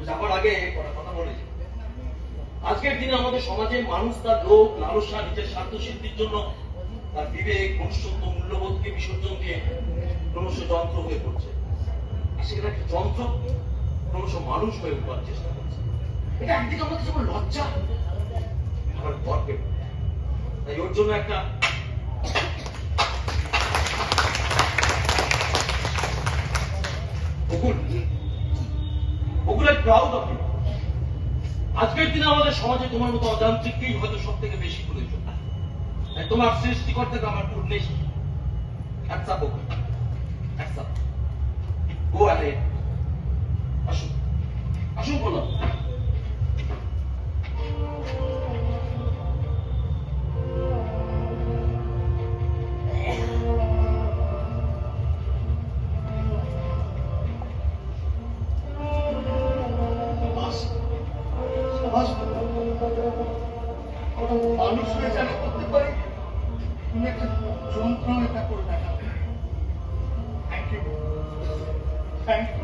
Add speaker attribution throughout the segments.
Speaker 1: যাবার আগে কথা বলেছি, আজকের দিনে আমাদের সমাজে মানুষ তার লোভ লালসা নিজের স্বার্থ সিদ্ধির জন্য তার বিবেক মনুষ্যত্ব মূল্যবোধকে বিসর্জন দিয়ে ক্রমশ যন্ত্র হয়ে পড়ছে। আর সেখানে একটা যন্ত্র ক্রমশ মানুষ হয়ে উঠবার চেষ্টা করছে। এটা একদিকে আমাদের যেমন লজ্জা আবার গর্বের। তাই ওর জন্য একটা প্রাউড অফ ইউ। আজকের দিনে আমাদের সমাজে তোমার মতো অযান্ত্রিককেই হয়তো সব থেকে বেশি প্রয়োজন। তোমার সৃষ্টিকর্তাকে আমার পূর্ণেশ গো অ্যাহেড। আসুন আসুন বললাম।
Speaker 2: মানুষ হয়ে যেন করতে পারি, তুমি একটা যন্ত্রণা এটা করে দেখাবে। Thank you, thank you.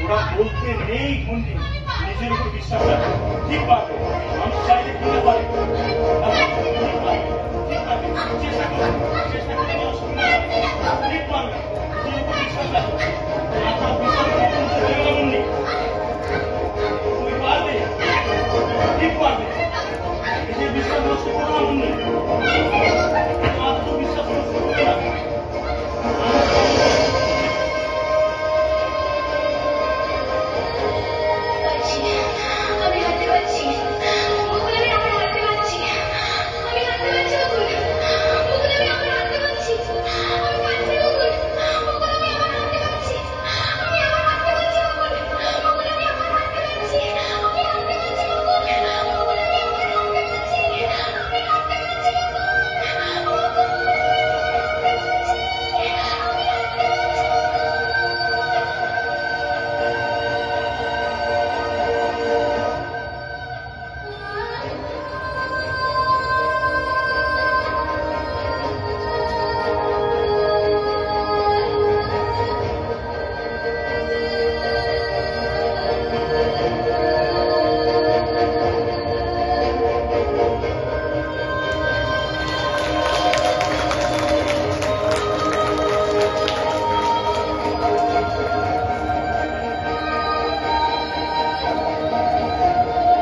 Speaker 3: ওরা বলতে নেই ঘন্টি, নিজের উপর বিশ্বাস রাখো, ঠিক পারবে। মানুষ চাইলে কিনে পারে, চেষ্টা করো, চেষ্টা করে ঠিক পারবে। নিজের উপর বিশ্বাস রাখো, তুমি পারবে, ঠিক পারবে।